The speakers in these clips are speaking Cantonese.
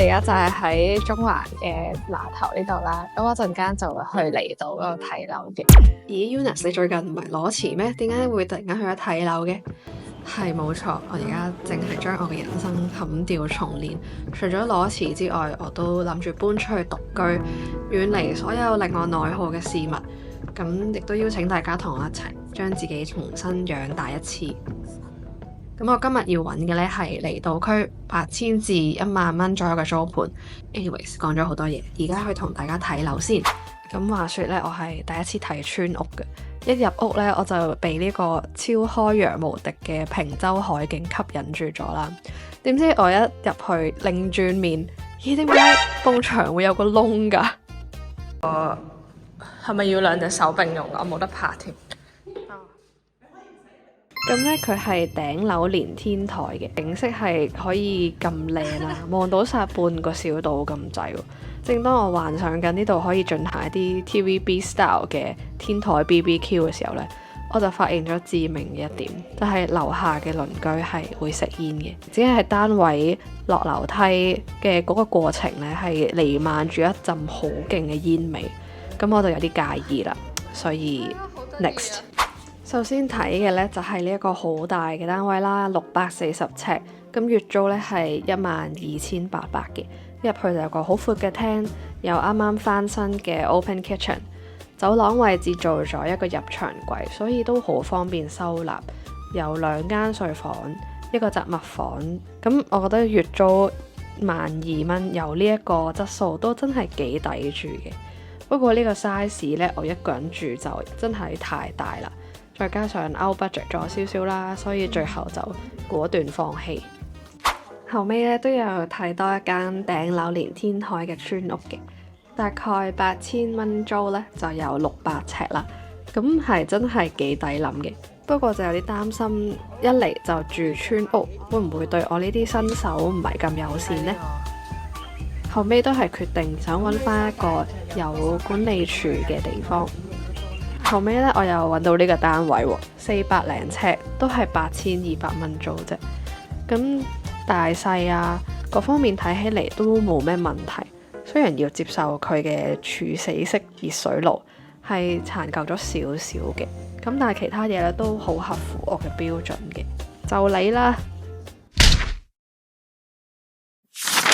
而家就係喺中環嘅碼頭呢度啦，咁我陣間就會去離島嗰度睇樓嘅。咦，Eunice，你最近唔係裸辭咩？點解會突然間去咗睇樓嘅？係冇錯，我而家淨係將我嘅人生冚掉重練。除咗裸辭之外，我都諗住搬出去獨居，遠離所有令我內耗嘅事物。咁亦都邀請大家同我一齊，將自己重新養大一次。咁我今日要揾嘅呢係離島區8000至10000蚊左右嘅租盤。Anyways，講咗好多嘢，而家去同大家睇樓先。咁話說呢，我係第一次睇村屋嘅。一入屋呢，我就被呢個超開揚無敵嘅坪洲海景吸引住咗啦。點知我一入去擰轉面，咦？點解埲牆會有個窿㗎？係咪要兩隻手並用㗎？我冇得拍添。咁呢，佢係頂樓連天台嘅，景色係可以咁靚啦，望到晒半個小島咁滯喎。正當我幻想緊呢度可以進行一啲 TVB style 嘅天台 BBQ 嘅時候呢，我就發現咗致命嘅一點，就係樓下嘅鄰居係會食煙嘅，只係單位落樓梯嘅嗰個過程呢，係瀰漫住一陣好勁嘅煙味，咁我就有啲介意啦。所以 next。首先睇嘅呢就係呢一個好大嘅單位啦，640尺，咁月租呢係12800嘅。入去就有個好闊嘅廳，有啱啱翻新嘅 open kitchen， 走廊位置做咗一個入牆櫃，所以都好方便收納。有2間睡房，一個雜物房，咁我覺得月租12000蚊，有呢一個質素都真係幾抵住嘅。不過呢個 size 呢，我一個人住就真係太大啦。再加上 out budget 咗少少啦，所以最後就果斷放棄。後尾咧都有睇多一間頂樓連天台嘅村屋嘅，大概8000蚊租咧就有600尺啦，咁係真係幾抵諗嘅。不過就有啲擔心，一嚟就住村屋，會唔會對我呢啲新手唔係咁友善呢？後尾都係決定想揾翻一個有管理處嘅地方。後尾咧，我又揾到呢個單位喎，400零尺，都係8200蚊租啫。咁大細啊，各方面睇起嚟都冇咩問題。雖然要接受佢嘅處死式熱水爐係殘舊咗少少嘅，咁但係其他嘢咧都好合乎我嘅標準嘅。就你啦，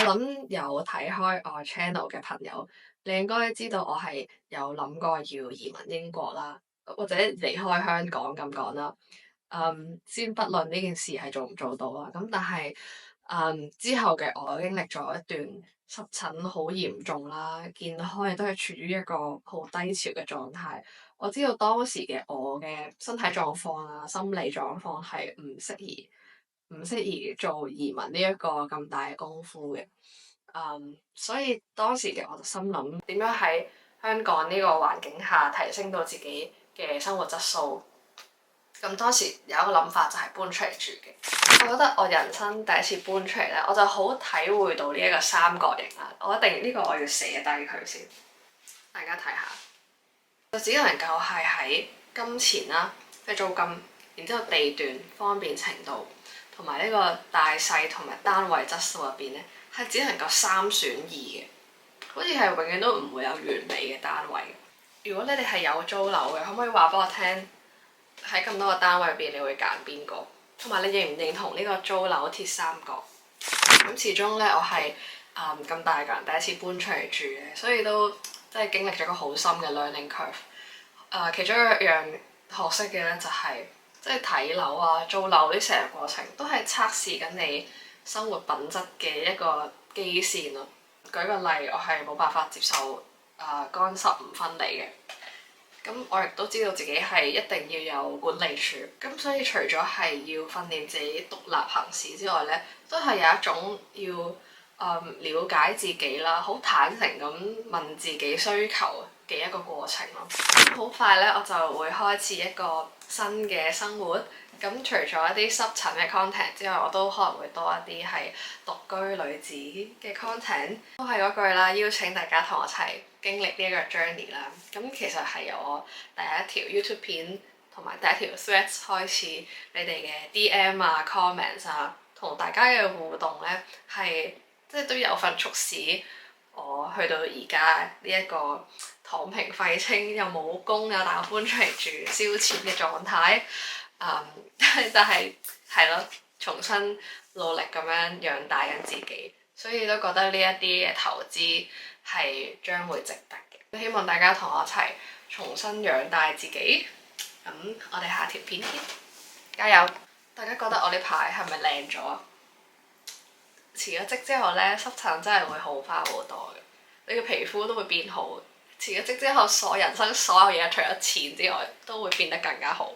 我諗有睇開我 channel 嘅朋友，你應該知道我係有諗過要移民英國啦，或者離開香港咁講啦。先不論呢件事係做唔做到啦，咁但係之後嘅我經歷咗一段濕疹好嚴重啦，健康亦都係處於一個好低潮嘅狀態。我知道當時嘅我嘅身體狀況啊、心理狀況係唔適宜做移民呢一個咁大嘅功夫嘅。所以當時嘅我就心諗點樣喺香港呢個環境下提升到自己嘅生活質素。咁當時有一個諗法就係搬出嚟住嘅。我覺得我人生第一次搬出嚟咧，我就好體會到呢一個三角形啦。我一定呢個我要寫低佢先，大家睇下。就只能夠係喺金錢啦，即係租金，然之後地段、方便程度同埋呢個大細同埋單位質素入邊咧，係只能夠3選2嘅，好似係永遠都唔會有完美嘅單位。如果你哋係有租樓嘅，可唔可以話俾我聽？喺咁多個單位入邊，你會揀邊個？同埋你認唔認同呢個租樓鐵三角？咁始終咧，我係咁大個人第一次搬出嚟住嘅，所以都即係經歷咗個好深嘅 learning curve。其中一樣學識嘅咧就係即係睇樓啊、租樓呢成個過程都係測試緊你生活品質嘅一個基線咯。舉個例，我係冇辦法接受乾濕唔分離嘅。咁我亦都知道自己係一定要有管理處，咁所以除咗係要訓練自己獨立行事之外咧，都係有一種要了解自己啦，好坦誠咁問自己需求嘅一個過程咯。好快咧，我就會開始一個新嘅生活。咁除咗一啲濕疹嘅 content 之外，我都可能會多一啲係獨居女子嘅 content。都係嗰句啦，邀請大家同我一齊經歷呢一個 journey 啦。咁其實係由我第一條 YouTube 片同埋第一條 Threads 開始，你哋嘅 DM 啊、comments 啊，同大家嘅互動咧係即係都有份促使我去到而家呢一個躺平廢青又冇工又大搬出嚟住燒錢嘅狀態。但係係咯，重新努力咁樣養大緊自己，所以都覺得呢一啲嘅投資係將會值得嘅。希望大家同我一齊重新養大自己。咁我哋下條片見，加油！大家覺得我呢排係咪靚咗啊？辭咗職之後咧，濕疹真係會好翻好多嘅，你嘅皮膚都會變好。辭咗職之後，人生所有嘢除咗錢之外，都會變得更加好。